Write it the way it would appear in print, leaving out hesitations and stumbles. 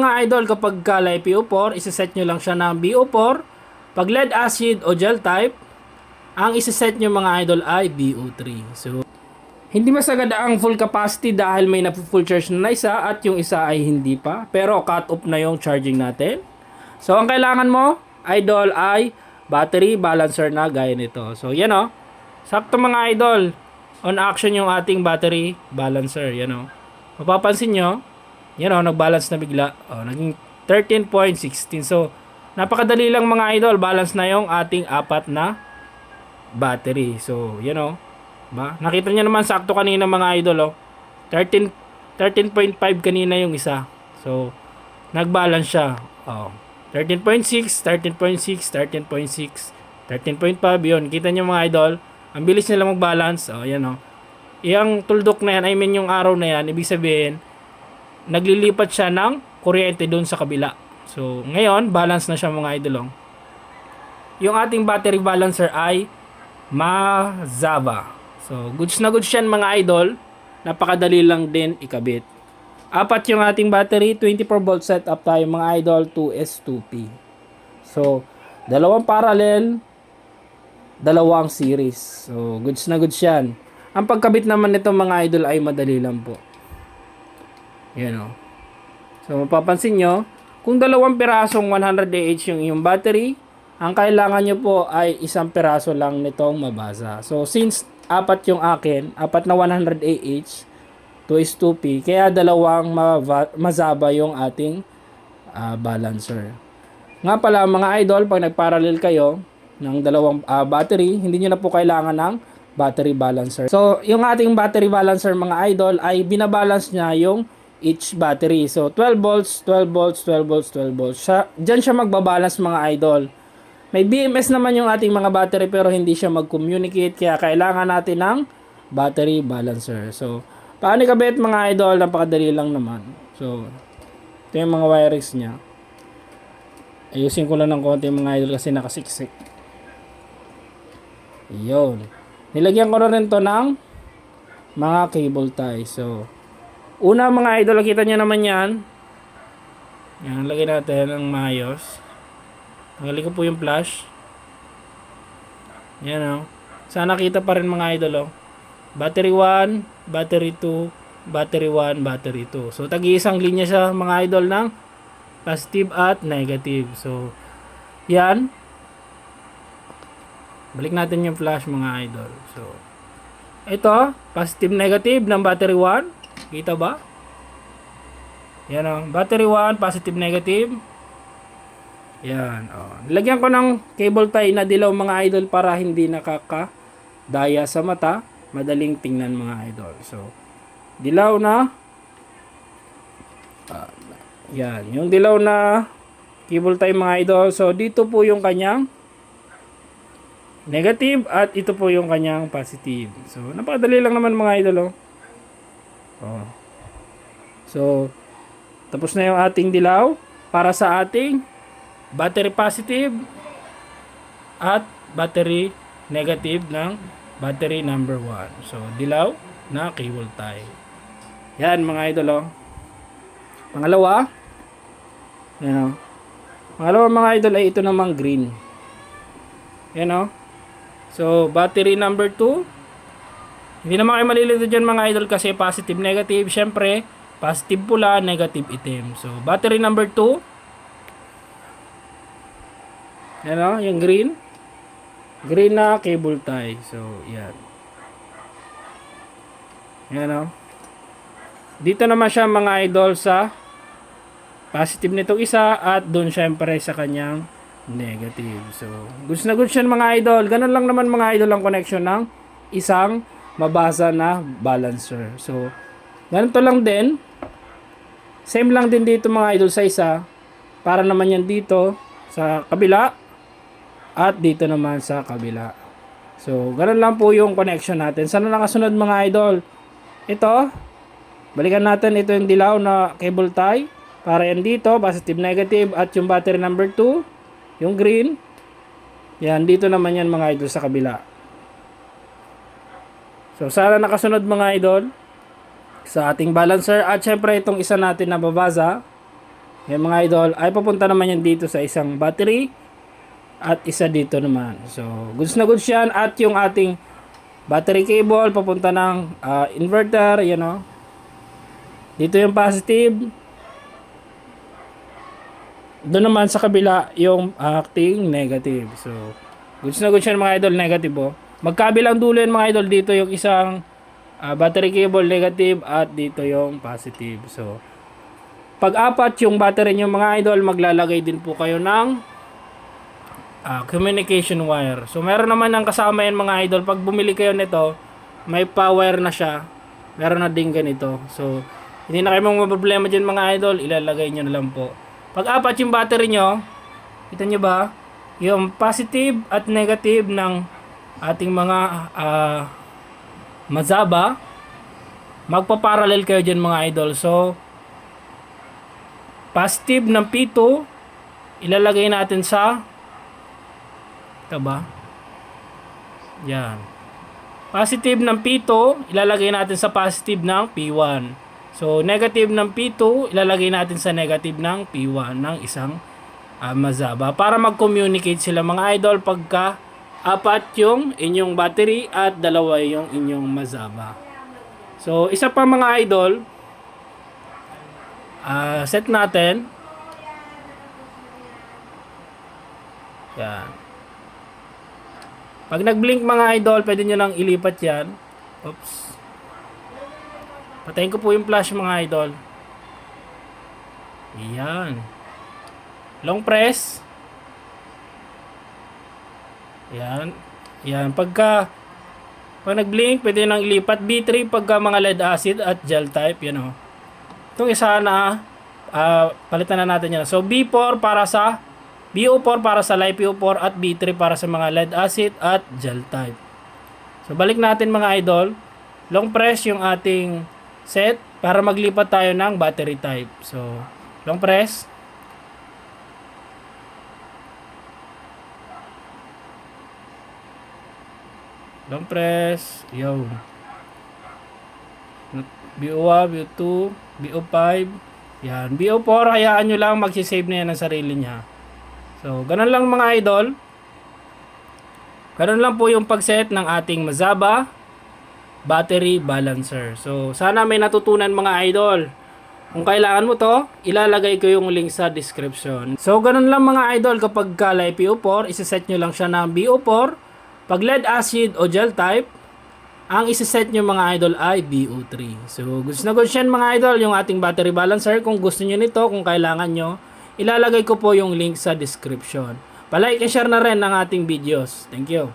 Mga idol, kapag kalay PO4, isa-set nyo lang siya ng BO4. Pag lead acid o gel type, ang isa-set nyo mga idol ay BO3. So, hindi masagad ang full capacity dahil may na-full charge na isa at yung isa ay hindi pa. Pero cut off na yung charging natin. So, ang kailangan mo, idol, ay battery balancer na gaya nito. So, yan o. Sakto mga idol. On action yung ating battery balancer. Yan o. Mapapansin nyo, yan o, nag-balance na bigla. O, naging 13.16. So, napakadali lang mga idol. Balance na yung ating apat na battery. So, yan o. Ba? Nakita niyo naman sakto kanina mga idol. O. 13.5 kanina yung isa. So, nag-balance siya. O. 13.6, 13.6, 13.6, 13.5. Yun, kita niyo mga idol. Ang bilis nila mag-balance. O, yan o. Yung tuldok na yan, I mean yung araw na yan, ibig sabihin, naglilipat siya ng kuryente doon sa kabila. So, ngayon, balance na siya mga idol. Yung ating battery balancer ay Mazava. So, goods na goods yan mga idol. Napakadali lang din ikabit. Apat yung ating battery, 24 volt setup tayo mga idol, 2S2P. So, dalawang parallel, dalawang series. So, goods na goods yan. Ang pagkabit naman nito mga idol ay madali lang po. Yan o. So, mapapansin nyo, kung dalawang pirasong 100 Ah yung iyong battery, ang kailangan nyo po ay isang piraso lang nitong mabasa. So, since apat yung akin, apat na 100 Ah, 2S2P, kaya dalawang Mazava yung ating balancer. Nga pala mga idol, pag nagparallel kayo ng dalawang battery, hindi nyo na po kailangan ng battery balancer. So, yung ating battery balancer mga idol ay binabalance niya yung each battery. So, 12 volts, 12 volts, 12 volts, 12 volts. Diyan siya magbabalance mga idol. May BMS naman yung ating mga battery pero hindi siya mag-communicate kaya kailangan natin ng battery balancer. So, paano ikabit mga idol? Napakadali lang naman. So, ito yung mga wirings niya. Ayusin ko lang ng konti mga idol kasi nakasiksik. Yun. Nilagyan ko na rin to ng mga cable tie. So, una mga idol, nakita nyo naman yan. Yan, lagay natin ng maayos. Tanggalin ko po yung flash. Yan o. Sana kita pa rin mga idol o. Battery 1, battery 2, battery 1, battery 2. So, tag-iisang linya siya mga idol ng positive at negative. So, yan. Balik natin yung flash mga idol. So, ito, positive negative ng battery 1. Kita ba? Yan o. Battery 1, positive negative. Yan. O. Nilagyan ko ng cable tie na dilaw mga idol para hindi nakakadaya sa mata. Madaling tingnan mga idol. So, dilaw na. Yan. Yung dilaw na cable tie mga idol. So, dito po yung kanyang negative at ito po yung kanyang positive. So, napakadali lang naman mga idol. Oh. So, tapos na yung ating dilaw para sa ating battery positive at battery negative ng battery number 1. So, dilaw na cable tie. Yan mga idol. Pangalawa, yan o. Pangalawa mga idol ay ito namang green. Yan o. So, battery number 2. Hindi naman kayo malilito dyan mga idol kasi positive, negative. Siyempre, positive pula, negative itim. So, battery number 2. Yan o, yung green. Green na cable tie. So, yan. Yan o. Dito naman siya mga idol sa positive nitong isa at doon syempre sa kanyang negative. So, goods na goods yan mga idol. Ganun lang naman mga idol ang connection ng isang mabasa na balancer. So, ganito lang din. Same lang din dito mga idol sa isa. Para naman yan dito sa kabila at dito naman sa kabila. So, ganun lang po yung connection natin. Sana nakasunod mga idol. Ito, balikan natin ito yung dilaw na cable tie. Para yan dito, positive, negative at yung battery number 2. Yung green, yan, dito naman yan mga idol sa kabila. So, sana nakasunod mga idol sa ating balancer. At syempre, itong isa natin na babasa. Yan mga idol, ay papunta naman yan dito sa isang battery at isa dito naman. So, goods na goods yan. At yung ating battery cable papunta ng inverter, yan o. Dito yung positive. Doon naman sa kabila yung acting negative. So, goods na goods yan mga idol, negative o. Magkabilang dulo yan mga idol, dito yung isang battery cable negative at dito yung positive. So, pag apat yung battery nyo mga idol, maglalagay din po kayo ng communication wire. So meron naman ng kasama yan mga idol. Pag bumili kayo nito, may power na siya. Meron na din ganito. So hindi na kayo problema dyan mga idol, ilalagay nyo na lang po. Pag apat yung battery nyo, kita nyo ba? Yung positive at negative ng ating mga mazaba, magpa-parallel kayo dyan mga idol. So positive ng P2 ilalagay natin sa ito ba? Yan. Positive ng P2 ilalagay natin sa positive ng P1. So negative ng P2 ilalagay natin sa negative ng P1 ng isang mazaba para mag-communicate sila mga idol pagka apat yung inyong battery at dalawa yung inyong mazaba. So isa pa mga idol, set natin. Yan. Pag nag-blink mga idol, pwede nyo lang ilipat yan. Oops. Patayin ko po yung flash mga idol. Yan. Long press. Yan. Yan. Pag nag-blink, pwede nang ilipat. B3 pagka mga lead acid at gel type. Yan o. Itong isa na palitan na natin yan. So B4 para sa BO4 para sa LiPo4 at B3 para sa mga lead acid at gel type. So balik natin mga idol. Long press yung ating set para maglipat tayo ng battery type. So long press. Long press. Yo. BO1, BO2, BO5. Yan. BO4, hayaan nyo lang magsisave na yan ng sarili niya. So, ganun lang mga idol. Ganun lang po yung pag-set ng ating Mazaba battery balancer. So, sana may natutunan mga idol. Kung kailangan mo to, ilalagay ko yung link sa description. So, ganun lang mga idol kapag ka LiPo4, isa-set nyo lang siya ng BO4. Pag lead acid o gel type, ang isa-set nyo mga idol ay BO3. So, goods na goods yan mga idol, yung ating battery balancer. Kung gusto nyo nito, kung kailangan nyo, ilalagay ko po yung link sa description. Palike and share na rin ang ating videos. Thank you.